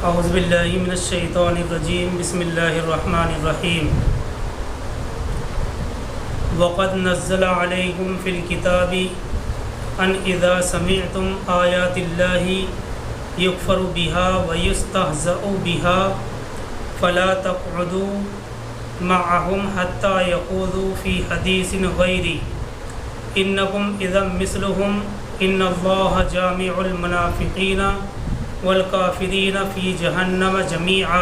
اعوذ باللہ من الشیطان الرجیم بسم اللہ الرحمن الرحیم وقد نزل علیکم فی الکتاب ان اذا سمعتم آیات اللہ یکفر بها ویستہزأ بها فلا تقعدوا معهم حتى يخوضوا في حدیث غیرہ انکم اذا مثلهم ان اللہ جامع المنافقین والکافرین فی جہنم جمیعا۔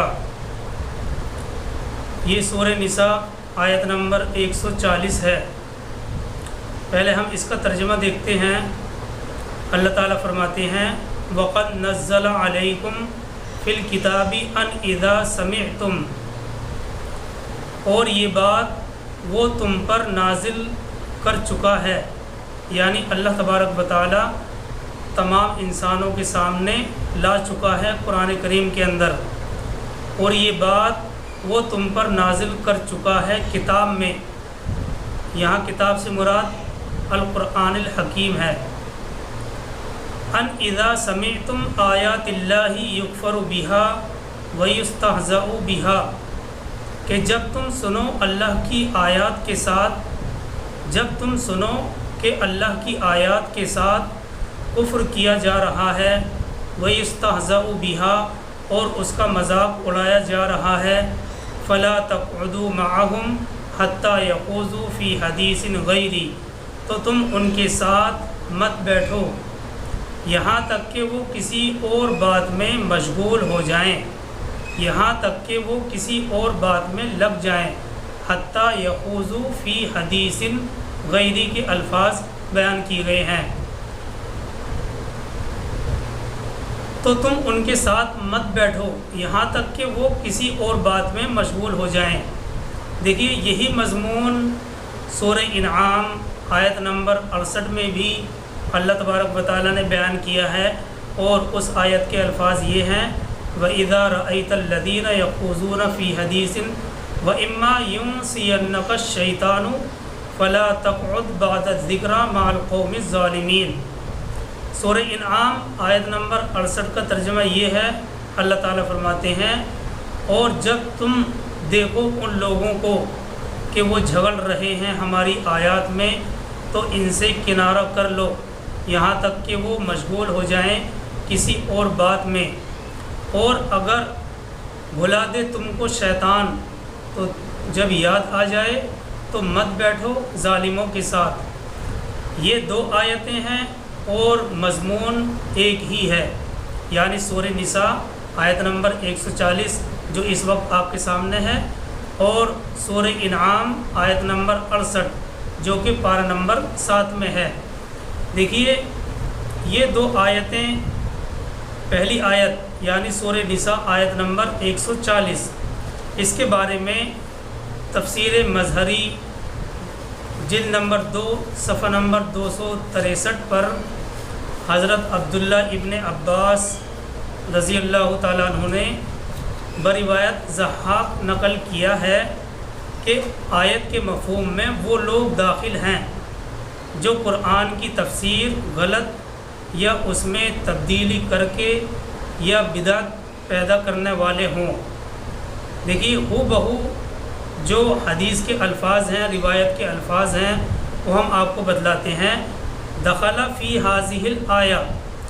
یہ سورہ نساء آیت نمبر 140 ہے۔ پہلے ہم اس کا ترجمہ دیکھتے ہیں۔ اللہ تعالیٰ فرماتے ہیں وَقَدْ نَزَّلَ عَلَيْكُمْ فِي الْكِتَابِ أَنْ إِذَا سَمِعْتُمْ، اور یہ بات وہ تم پر نازل کر چکا ہے، یعنی اللہ تبارک و تعالیٰ تمام انسانوں کے سامنے لا چکا ہے قرآن کریم کے اندر، اور یہ بات وہ تم پر نازل کر چکا ہے کتاب میں۔ یہاں کتاب سے مراد القرآن الحکیم ہے۔ ان اذا سمعتم آیات اللہ یکفر بها ویستہزأ بها، کہ جب تم سنو اللہ کی آیات کے ساتھ، جب تم سنو کہ اللہ کی آیات کے ساتھ کفر کیا جا رہا ہے، وَيُسْتَهْزَأُ بِهَا، اور اس کا مذاق اڑایا جا رہا ہے، فَلَا تَقْعُدُوا مَعَهُمْ حَتَّى يَخُوضُوا فِي حَدِيثٍ غَيْرِهِ، تو تم ان کے ساتھ مت بیٹھو یہاں تک کہ وہ کسی اور بات میں مشغول ہو جائیں، یہاں تک کہ وہ کسی اور بات میں لگ جائیں۔ حَتَّى يَخُوضُوا فِي حَدِيثٍ غَيْرِهِ کے الفاظ بیان کیے گئے ہیں۔ تو تم ان کے ساتھ مت بیٹھو یہاں تک کہ وہ کسی اور بات میں مشغول ہو جائیں۔ دیکھیے یہی مضمون سورہ انعام آیت نمبر 68 میں بھی اللہ تبارک و تعالیٰ نے بیان کیا ہے، اور اس آیت کے الفاظ یہ ہیں وَإِذَا رَأَيْتَ الَّذِينَ يَخُوضُونَ فِي حَدِيثٍ وَإِمَّا يُنْسِيَنَّكَ الشَّيْطَانُ فَلَا تَقْعُدْ بَعْدَ الذِّكْرَىٰ مَعَ الْقَوْمِ الظَّالِمِينَ۔ سورہ انعام آیت نمبر 68 کا ترجمہ یہ ہے، اللہ تعالیٰ فرماتے ہیں اور جب تم دیکھو ان لوگوں کو کہ وہ جھگڑ رہے ہیں ہماری آیات میں، تو ان سے کنارہ کر لو یہاں تک کہ وہ مشغول ہو جائیں کسی اور بات میں، اور اگر بھلا دے تم کو شیطان تو جب یاد آ جائے تو مت بیٹھو ظالموں کے ساتھ۔ یہ دو آیتیں ہیں اور مضمون ایک ہی ہے، یعنی سورہ نساء آیت نمبر 140 جو اس وقت آپ کے سامنے ہے، اور سورہ انعام آیت نمبر 68 جو کہ پارہ نمبر 7 میں ہے۔ دیکھیے یہ دو آیتیں، پہلی آیت یعنی سورہ نساء آیت نمبر 140، اس کے بارے میں تفسیر مظہری جلد نمبر 2 صفحہ نمبر 263 پر حضرت عبداللہ ابن عباس رضی اللہ تعالیٰ عنہ نے بروایت ضحاک نقل کیا ہے کہ آیت کے مفہوم میں وہ لوگ داخل ہیں جو قرآن کی تفسیر غلط یا اس میں تبدیلی کر کے یا بدعت پیدا کرنے والے ہوں۔ دیکھیے ہو بہو جو حدیث کے الفاظ ہیں، روایت کے الفاظ ہیں، وہ ہم آپ کو بتلاتے ہیں۔ دخل فی ہذہ الآیہ،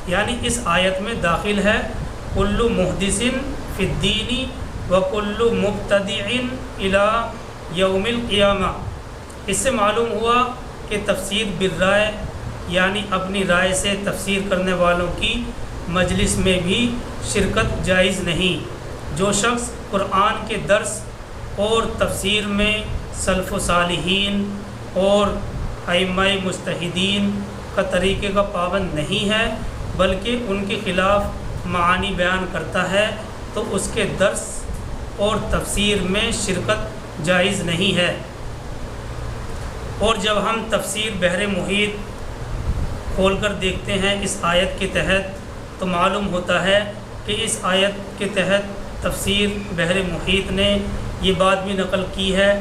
یعنی اس آیت میں داخل ہے کل محدث فی الدین وکل مبتدع الی یوم القیامہ۔ اس سے معلوم ہوا کہ تفسیر بالرائے یعنی اپنی رائے سے تفسیر کرنے والوں کی مجلس میں بھی شرکت جائز نہیں۔ جو شخص قرآن کے درس اور تفسیر میں سلف و صالحین اور ائمہ مجتہدین کا طریقے کا پابند نہیں ہے، بلکہ ان کے خلاف معانی بیان کرتا ہے، تو اس کے درس اور تفسیر میں شرکت جائز نہیں ہے۔ اور جب ہم تفسیر بحر محیط کھول کر دیکھتے ہیں اس آیت کے تحت، تو معلوم ہوتا ہے کہ اس آیت کے تحت تفسیر بحر محیط نے یہ بات بھی نقل کی ہے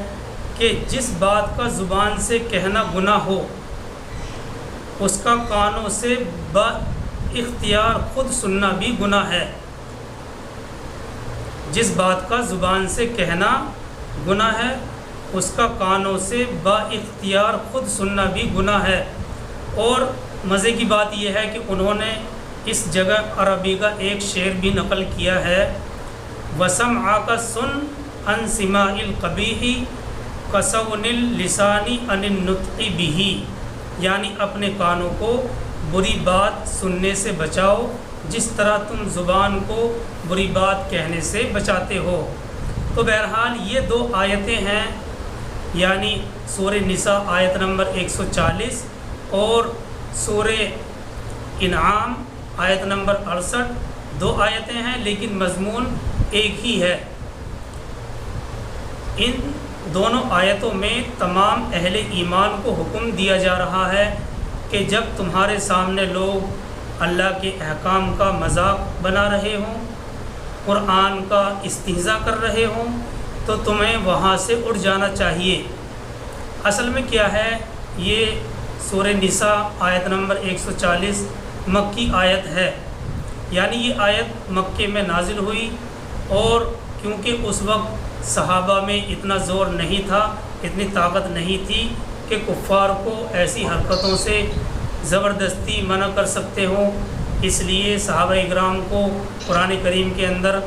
کہ جس بات کا زبان سے کہنا گناہ ہو اس کا کانوں سے با اختیار خود سننا بھی گناہ ہے۔ جس بات کا زبان سے کہنا گناہ ہے اس کا کانوں سے با اختیار خود سننا بھی گناہ ہے۔ اور مزے کی بات یہ ہے کہ انہوں نے اس جگہ عربی کا ایک شعر بھی نقل کیا ہے، وَسَمْعَكَ سُنْ عَنْ سِمَاعِ الْقَبِيحِ كَصَوْنِ اللِّسَانِ عَنِ النُّطْقِ بِهِ، یعنی اپنے کانوں کو بری بات سننے سے بچاؤ جس طرح تم زبان کو بری بات کہنے سے بچاتے ہو۔ تو بہرحال یہ دو آیتیں ہیں، یعنی سورہ نساء آیت نمبر 140 اور سورہ انعام آیت نمبر 68، دو آیتیں ہیں لیکن مضمون ایک ہی ہے۔ ان دونوں آیتوں میں تمام اہل ایمان کو حکم دیا جا رہا ہے کہ جب تمہارے سامنے لوگ اللہ کے احکام کا مذاق بنا رہے ہوں، قرآن کا استہزاء کر رہے ہوں، تو تمہیں وہاں سے اٹھ جانا چاہیے۔ اصل میں کیا ہے، یہ سورہ نساء آیت نمبر 140 مکی آیت ہے، یعنی یہ آیت مکے میں نازل ہوئی، اور کیونکہ اس وقت صحابہ میں اتنا زور نہیں تھا، اتنی طاقت نہیں تھی کہ کفار کو ایسی حرکتوں سے زبردستی منع کر سکتے ہوں، اس لیے صحابہ اکرام کو قرآن کریم کے اندر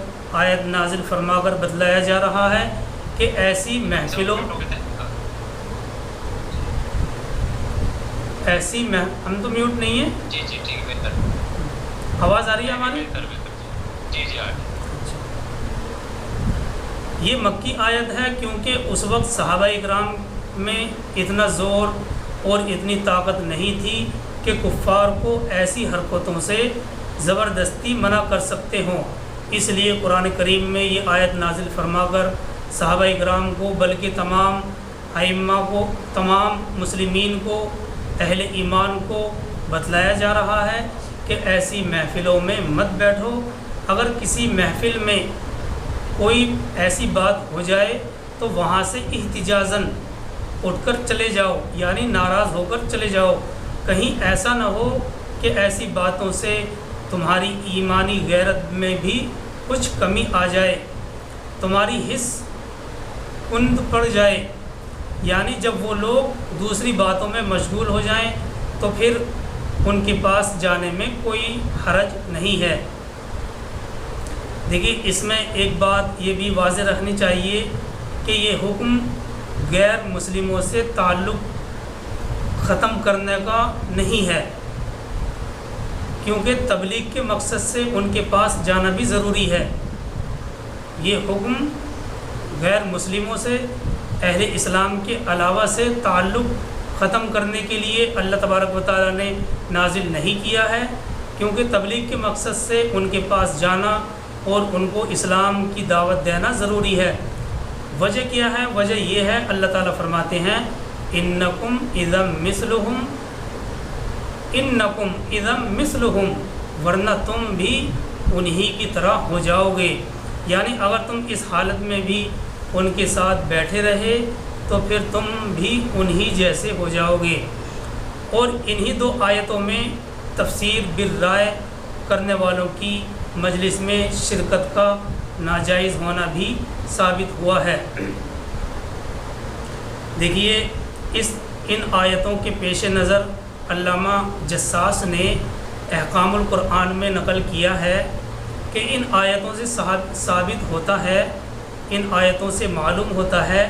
آیت نازل فرما کر بتلایا جا رہا ہے کہ ایسی محفلوں ہم تو میوٹ نہیں ہیں، جی ٹھیک ہے، بہتر، آواز آ رہی ہے ہماری؟ جی یہ مکی آیت ہے کیونکہ اس وقت صحابہ اکرام میں اتنا زور اور اتنی طاقت نہیں تھی کہ کفار کو ایسی حرکتوں سے زبردستی منع کر سکتے ہوں، اس لیے قرآن کریم میں یہ آیت نازل فرما کر صحابہ اکرام کو بلکہ تمام ائمہ کو، تمام مسلمین کو، اہل ایمان کو بتلایا جا رہا ہے کہ ایسی محفلوں میں مت بیٹھو۔ اگر کسی محفل میں کوئی ایسی بات ہو جائے تو وہاں سے احتجاجاً اٹھ کر چلے جاؤ، یعنی ناراض ہو کر چلے جاؤ، کہیں ایسا نہ ہو کہ ایسی باتوں سے تمہاری ایمانی غیرت میں بھی کچھ کمی آ جائے، تمہاری حس کند پڑ جائے، یعنی جب وہ لوگ دوسری باتوں میں مشغول ہو جائیں تو پھر ان کے پاس جانے میں کوئی حرج نہیں ہے۔ دیکھیے اس میں ایک بات یہ بھی واضح رکھنی چاہیے کہ یہ حکم غیر مسلموں سے تعلق ختم کرنے کا نہیں ہے، کیونکہ تبلیغ کے مقصد سے ان کے پاس جانا بھی ضروری ہے۔ یہ حکم غیر مسلموں سے، اہل اسلام کے علاوہ سے تعلق ختم کرنے کے لیے اللہ تبارک و تعالیٰ نے نازل نہیں کیا ہے، کیونکہ تبلیغ کے مقصد سے ان کے پاس جانا اور ان کو اسلام کی دعوت دینا ضروری ہے۔ وجہ کیا ہے؟ وجہ یہ ہے، اللہ تعالیٰ فرماتے ہیں انکم اذا مثلہم، انکم اذا مثلہم، ورنہ تم بھی انہی کی طرح ہو جاؤ گے، یعنی اگر تم اس حالت میں بھی ان کے ساتھ بیٹھے رہے تو پھر تم بھی انہی جیسے ہو جاؤ گے۔ اور انہی دو آیتوں میں تفسیر بالرائے کرنے والوں کی مجلس میں شرکت کا ناجائز ہونا بھی ثابت ہوا ہے۔ دیکھیے ان آیتوں کے پیش نظر علامہ جساس نے احکام القرآن میں نقل کیا ہے کہ ان آیتوں سے ثابت ہوتا ہے، ان آیتوں سے معلوم ہوتا ہے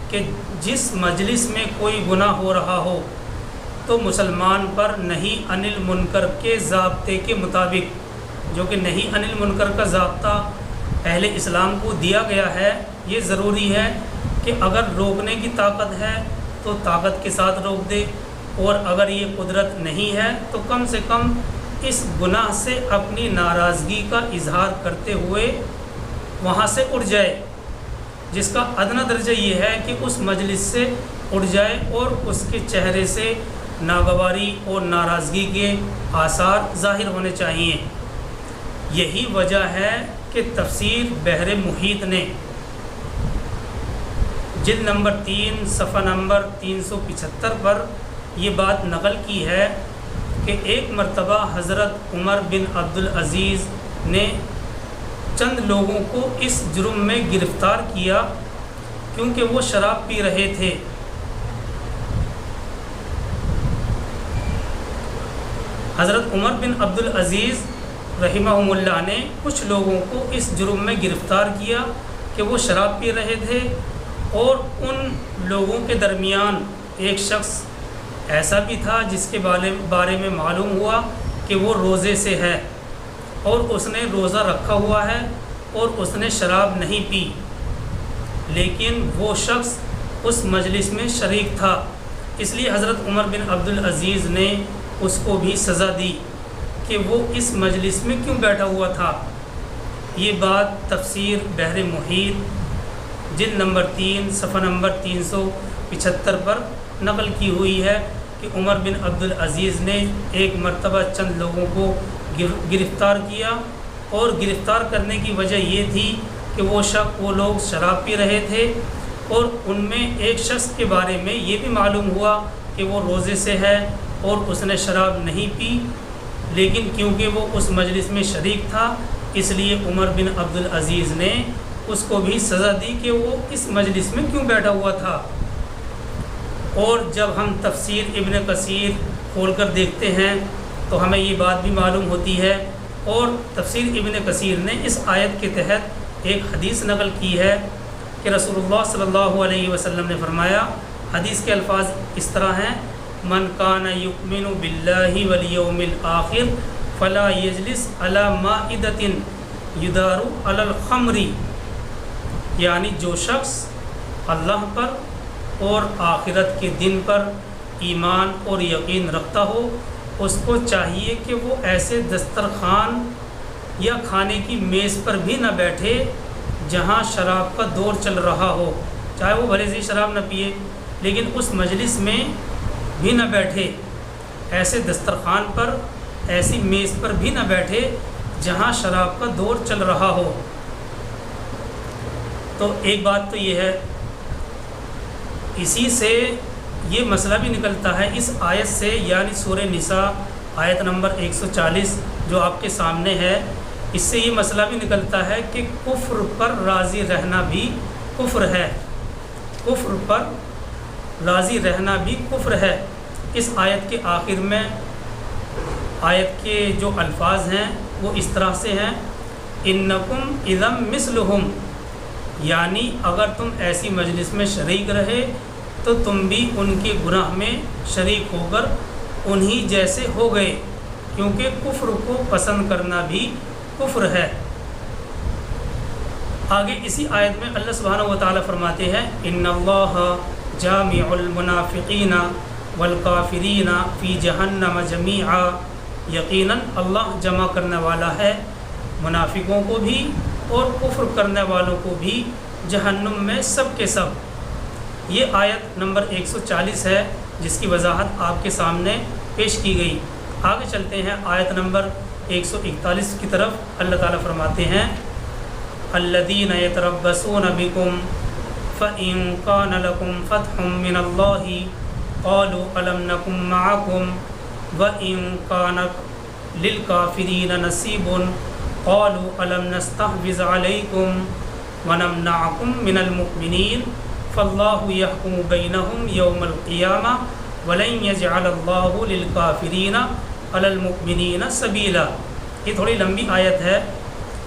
کہ جس مجلس میں کوئی گناہ ہو رہا ہو تو مسلمان پر نہی عن المنکر کے ضابطے کے مطابق، جو کہ نہی عن المنکر کا ضابطہ اہل اسلام کو دیا گیا ہے، یہ ضروری ہے کہ اگر روکنے کی طاقت ہے تو طاقت کے ساتھ روک دے، اور اگر یہ قدرت نہیں ہے تو کم سے کم اس گناہ سے اپنی ناراضگی کا اظہار کرتے ہوئے وہاں سے اٹھ جائے، جس کا ادنی درجہ یہ ہے کہ اس مجلس سے اٹھ جائے اور اس کے چہرے سے ناگواری اور ناراضگی کے آثار ظاہر ہونے چاہیے۔ یہی وجہ ہے کہ تفسیر بحر محیط نے جلد نمبر 3 صفحہ نمبر 375 پر یہ بات نقل کی ہے کہ ایک مرتبہ حضرت عمر بن عبدالعزیز نے چند لوگوں کو اس جرم میں گرفتار کیا کیونکہ وہ شراب پی رہے تھے۔ حضرت عمر بن عبدالعزیز رحمہم اللہ نے کچھ لوگوں کو اس جرم میں گرفتار کیا کہ وہ شراب پی رہے تھے، اور ان لوگوں کے درمیان ایک شخص ایسا بھی تھا جس کے بارے میں معلوم ہوا کہ وہ روزے سے ہے اور اس نے روزہ رکھا ہوا ہے اور اس نے شراب نہیں پی، لیکن وہ شخص اس مجلس میں شریک تھا، اس لیے حضرت عمر بن عبدالعزیز نے اس کو بھی سزا دی کہ وہ اس مجلس میں کیوں بیٹھا ہوا تھا۔ یہ بات تفسیر بحر محیط جلد نمبر 3 صفحہ نمبر 375 پر نقل کی ہوئی ہے کہ عمر بن عبدالعزیز نے ایک مرتبہ چند لوگوں کو گرفتار کیا، اور گرفتار کرنے کی وجہ یہ تھی کہ وہ لوگ شراب پی رہے تھے، اور ان میں ایک شخص کے بارے میں یہ بھی معلوم ہوا کہ وہ روزے سے ہے اور اس نے شراب نہیں پی، لیکن کیونکہ وہ اس مجلس میں شریک تھا اس لیے عمر بن عبدالعزیز نے اس کو بھی سزا دی کہ وہ اس مجلس میں کیوں بیٹھا ہوا تھا۔ اور جب ہم تفسیر ابن کثیر کھول کر دیکھتے ہیں تو ہمیں یہ بات بھی معلوم ہوتی ہے، اور تفسیر ابن کثیر نے اس آیت کے تحت ایک حدیث نقل کی ہے کہ رسول اللہ صلی اللہ علیہ وسلم نے فرمایا، حدیث کے الفاظ اس طرح ہیں: من کان یؤمن باللہ والیوم الآخر فلا یجلس علی مائدۃ یدار علی الخمر، یعنی جو شخص اللہ پر اور آخرت کے دن پر ایمان اور یقین رکھتا ہو، اس کو چاہیے کہ وہ ایسے دسترخوان یا کھانے کی میز پر بھی نہ بیٹھے جہاں شراب کا دور چل رہا ہو، چاہے وہ بھلے سے شراب نہ پیے، لیکن اس مجلس میں بھی نہ بیٹھے، ایسے دسترخوان پر، ایسی میز پر بھی نہ بیٹھے جہاں شراب کا دور چل رہا ہو۔ تو ایک بات تو یہ ہے، اسی سے یہ مسئلہ بھی نکلتا ہے اس آیت سے، یعنی سورہ نساء آیت نمبر 140 جو آپ کے سامنے ہے، اس سے یہ مسئلہ بھی نکلتا ہے کہ کفر پر راضی رہنا بھی کفر ہے، کفر پر راضی رہنا بھی کفر ہے۔ اس آیت کے آخر میں آیت کے جو الفاظ ہیں وہ اس طرح سے ہیں: انکم اذا مثلہم، یعنی اگر تم ایسی مجلس میں شریک رہے تو تم بھی ان کے گناہ میں شریک ہو کر انہی جیسے ہو گئے، کیونکہ کفر کو پسند کرنا بھی کفر ہے۔ آگے اسی آیت میں اللہ سبحانہ و تعالیٰ فرماتے ہیں: ان اللہ جامع المنافقین والکافرین فی جہنم جمیعا، یقیناً اللہ جمع کرنے والا ہے منافقوں کو بھی اور کفر کرنے والوں کو بھی جہنم میں سب کے سب۔ یہ آیت نمبر 140 ہے جس کی وضاحت آپ کے سامنے پیش کی گئی۔ آگے چلتے ہیں آیت نمبر 141 کی طرف۔ اللہ تعالیٰ فرماتے ہیں: الذین یتربصون بکم فإن کان لکم فتح من اللہ قالوا ألم نکن معکم وإن کان للکافرین نصیب قالوا ألم نستحوذ علیکم ونمنعکم من المؤمنین فاللہ یحکم بینہم یوم القیامہ ولن یجعل اللہ للکافرین علی المؤمنین سبیلا۔ یہ تھوڑی لمبی آیت ہے،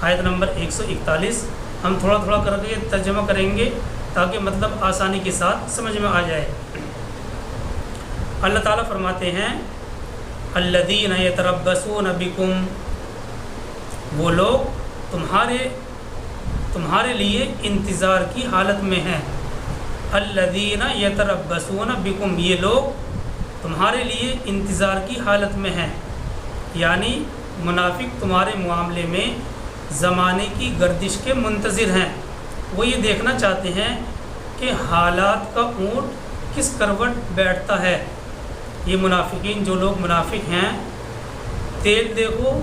آیت نمبر 141۔ ہم تھوڑا تھوڑا کر کے ترجمہ کریں گے تاکہ مطلب آسانی کے ساتھ سمجھ میں آ جائے۔ اللہ تعالیٰ فرماتے ہیں: الذین یتربصون بکم، وہ لوگ تمہارے لیے انتظار کی حالت میں ہیں۔ الذین یتربصون بکم، یہ لوگ تمہارے لیے انتظار کی حالت میں ہیں، یعنی منافق تمہارے معاملے میں زمانے کی گردش کے منتظر ہیں۔ وہ یہ دیکھنا چاہتے ہیں کہ حالات کا اونٹ کس کروٹ بیٹھتا ہے۔ یہ منافقین، جو لوگ منافق ہیں، تیل دیکھو،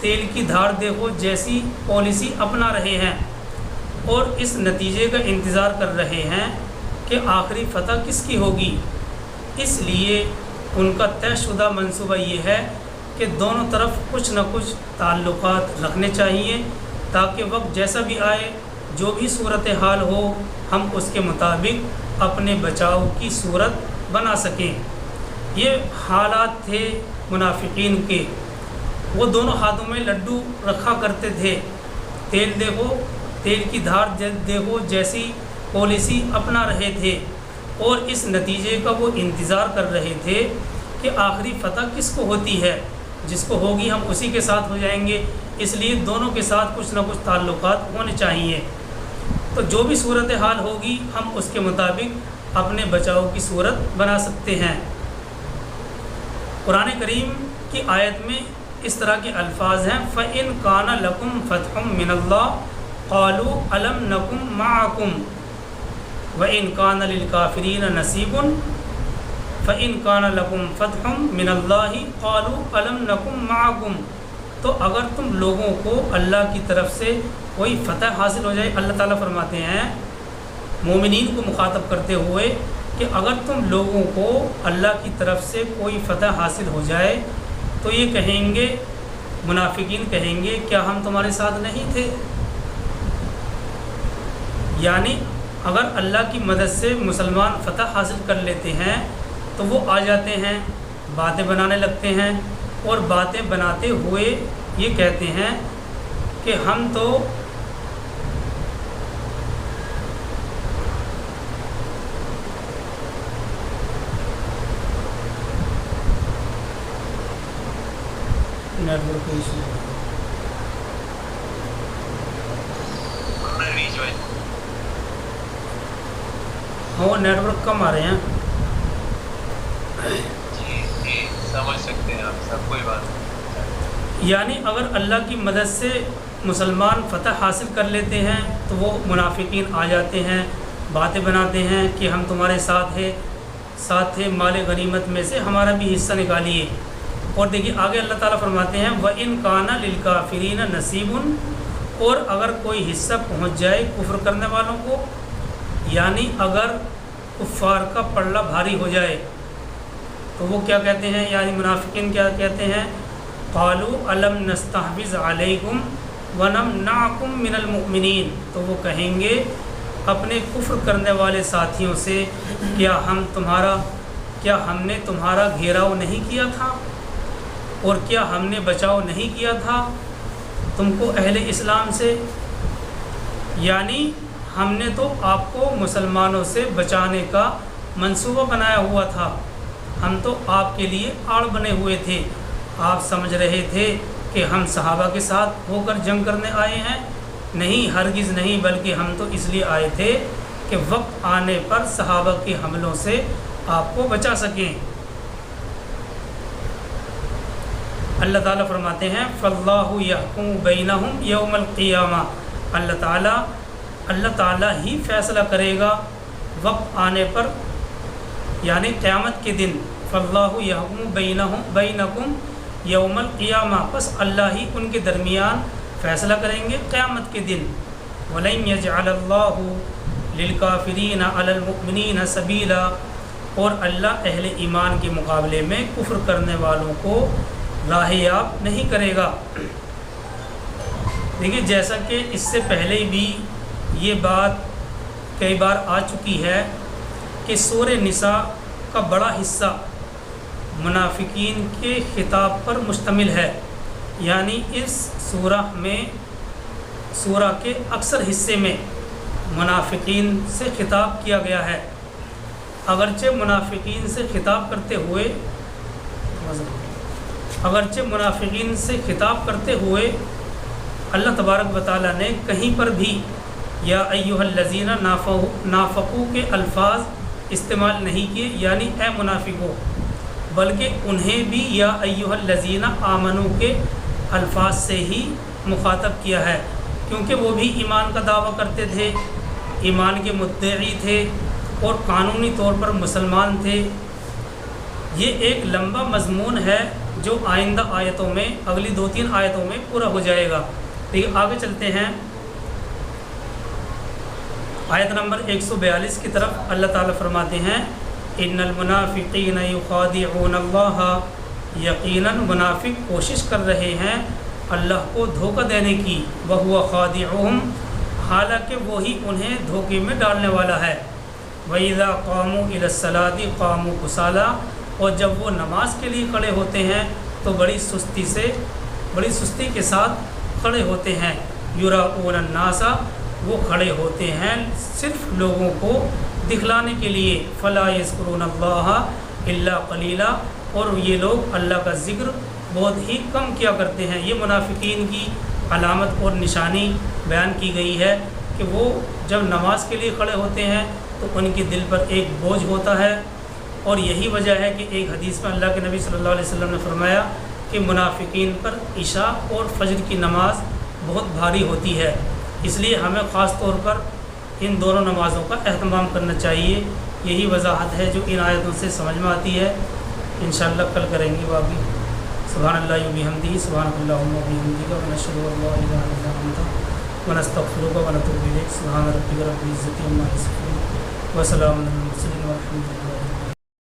تیل کی دھار دیکھو جیسی پالیسی اپنا رہے ہیں، اور اس نتیجے کا انتظار کر رہے ہیں کہ آخری فتح کس کی ہوگی۔ اس لیے ان کا طے شدہ منصوبہ یہ ہے کہ دونوں طرف کچھ نہ کچھ تعلقات رکھنے چاہیے، تاکہ وقت جیسا بھی آئے، جو بھی صورت حال ہو، ہم اس کے مطابق اپنے بچاؤ کی صورت بنا سکیں۔ یہ حالات تھے منافقین کے۔ وہ دونوں ہاتھوں میں لڈو رکھا کرتے تھے، تیل دیکھو، تیل کی دھار دیکھو جیسی پالیسی اپنا رہے تھے، اور اس نتیجے کا وہ انتظار کر رہے تھے کہ آخری فتح کس کو ہوتی ہے، جس کو ہوگی ہم اسی کے ساتھ ہو جائیں گے، اس لیے دونوں کے ساتھ کچھ نہ کچھ تعلقات ہونے چاہیے۔ تو جو بھی صورت حال ہوگی ہم اس کے مطابق اپنے بچاؤ کی صورت بنا سکتے ہیں۔ قرآن کریم کی آیت میں اس طرح کے الفاظ ہیں، فَإِن كَانَ لَكُمْ فَتْحٌ مِّنَ اللَّهِ قَالُوا أَلَمْ نَكُن مَّعَكُمْ وَإِن كَانَ لِلْكَافِرِينَ نَصِيبٌ فَإِن كَانَ لَكُمْ فَتْحٌ مِّنَ اللَّهِ قَالُوا أَلَمْ نَكُن مَّعَكُمْ۔ تو اگر تم لوگوں کو اللہ کی طرف سے کوئی فتح حاصل ہو جائے، اللہ تعالیٰ فرماتے ہیں مومنین کو مخاطب کرتے ہوئے کہ اگر تم لوگوں کو اللہ کی طرف سے کوئی فتح حاصل ہو جائے تو یہ کہیں گے، منافقین کہیں گے کیا ہم تمہارے ساتھ نہیں تھے؟ یعنی اگر اللہ کی مدد سے مسلمان فتح حاصل کر لیتے ہیں تو وہ آ جاتے ہیں، باتیں بنانے لگتے ہیں، اور باتیں بناتے ہوئے یہ کہتے ہیں کہ ہم تو نیٹورک ایشو، ہاں نیٹورک کم آ رہے ہیں۔ جی سمجھ سکتے ہیں آپ سب، کوئی بات نہیں۔ یعنی اگر اللہ کی مدد سے مسلمان فتح حاصل کر لیتے ہیں تو وہ منافقین آ جاتے ہیں، باتیں بناتے ہیں کہ ہم تمہارے ساتھ تھے، مال غنیمت میں سے ہمارا بھی حصہ نکالیے۔ اور دیکھیے آگے اللہ تعالیٰ فرماتے ہیں وَإِن كَانَ لِلْكَافِرِينَ نَصِيبٌ، اور اگر کوئی حصہ پہنچ جائے کفر کرنے والوں کو، یعنی اگر کفار کا پلڑا بھاری ہو جائے تو وہ کیا کہتے ہیں، یعنی منافقین کیا کہتے ہیں، قالوا الم نستحوذ علیکم ونمنعکم من المؤمنین، تو وہ کہیں گے اپنے کفر کرنے والے ساتھیوں سے کیا ہم نے تمہارا گھیراؤ نہیں کیا تھا، اور کیا ہم نے بچاؤ نہیں کیا تھا تم کو اہل اسلام سے؟ یعنی ہم نے تو آپ کو مسلمانوں سے بچانے کا منصوبہ بنایا ہوا تھا، ہم تو آپ کے لیے آڑ بنے ہوئے تھے، آپ سمجھ رہے تھے کہ ہم صحابہ کے ساتھ ہو کر جنگ کرنے آئے ہیں؟ نہیں، ہرگز نہیں، بلکہ ہم تو اس لیے آئے تھے کہ وقت آنے پر صحابہ کے حملوں سے آپ کو بچا سکیں۔ اللہ تعالیٰ فرماتے ہیں فَاللَّهُ يَحْكُمُ بَيْنَهُمْ يَوْمَ الْقِيَامَةِ، اللہ تعالیٰ ہی فیصلہ کرے گا وقت آنے پر، یعنی قیامت کے دن۔ فَاللَّهُ يَحْكُمُ بَيْنَكُمْ يَوْمَ الْقِيَامَةِ، پس اللہ ہی ان کے درمیان فیصلہ کریں گے قیامت کے دن۔ وَلَن يَجْعَلَ اللَّهُ لِلْكَافِرِينَ عَلَى الْمُؤْمِنِينَ سَبِيلًا، اور اللہ اہل ایمان کے مقابلے میں کفر کرنے والوں کو راہ یاب نہیں کرے گا۔ دیکھیے جیسا کہ اس سے پہلے بھی یہ بات کئی بار آ چکی ہے کہ سورہ نساء کا بڑا حصہ منافقین کے خطاب پر مشتمل ہے، یعنی اس سورہ کے اکثر حصے میں منافقین سے خطاب کیا گیا ہے۔ اگرچہ منافقین سے خطاب کرتے ہوئے اللہ تبارک و تعالیٰ نے کہیں پر بھی یا ایھا الذین نافقوا کے الفاظ استعمال نہیں کیے، یعنی اے منافقو، بلکہ انہیں بھی یا ایھا الذین آمنوا کے الفاظ سے ہی مخاطب کیا ہے، کیونکہ وہ بھی ایمان کا دعویٰ کرتے تھے، ایمان کے مدعی تھے اور قانونی طور پر مسلمان تھے۔ یہ ایک لمبا مضمون ہے جو آئندہ آیتوں میں، اگلی 2-3 آیتوں میں پورا ہو جائے گا۔ لیکن آگے چلتے ہیں آیت نمبر 142 کی طرف۔ اللہ تعالیٰ فرماتے ہیں ان المنافقین یخادعون اللہ، یقیناً منافق کوشش کر رہے ہیں اللہ کو دھوکہ دینے کی، وَهُوَ خَادِعُهُمْ، حالانکہ وہی انہیں دھوکے میں ڈالنے والا ہے۔ وَإِذَا قَامُوا إِلَى الصَّلَاةِ قَامُوا كُسَالَىٰ، اور جب وہ نماز کے لیے کھڑے ہوتے ہیں تو بڑی سستی کے ساتھ کھڑے ہوتے ہیں۔ یُرَاءُونَ النَّاسَ، وہ کھڑے ہوتے ہیں صرف لوگوں کو دکھلانے کے لیے۔ فَلَا يَذْكُرُونَ اللَّهَ إِلَّا قَلِيلًا، اور یہ لوگ اللہ کا ذکر بہت ہی کم کیا کرتے ہیں۔ یہ منافقین کی علامت اور نشانی بیان کی گئی ہے کہ وہ جب نماز کے لیے کھڑے ہوتے ہیں تو ان کے دل پر ایک بوجھ ہوتا ہے، اور یہی وجہ ہے کہ ایک حدیث میں اللہ کے نبی صلی اللہ علیہ وسلم نے فرمایا کہ منافقین پر عشاء اور فجر کی نماز بہت بھاری ہوتی ہے، اس لیے ہمیں خاص طور پر ان دونوں نمازوں کا اہتمام کرنا چاہیے۔ یہی وضاحت ہے جو ان آیتوں سے سمجھ میں آتی ہے۔ انشاءاللہ کل کریں گے باقی۔ سبحان اللہ و بحمدہ، سبحانک اللہم و بحمدک، ونشہد ان لا الہ الا انت، ونستغفرک ونتوب الیک۔ سبحان ربک رب العزۃ عما یصفون، وسلام علی المرسلین، والحمد للہ۔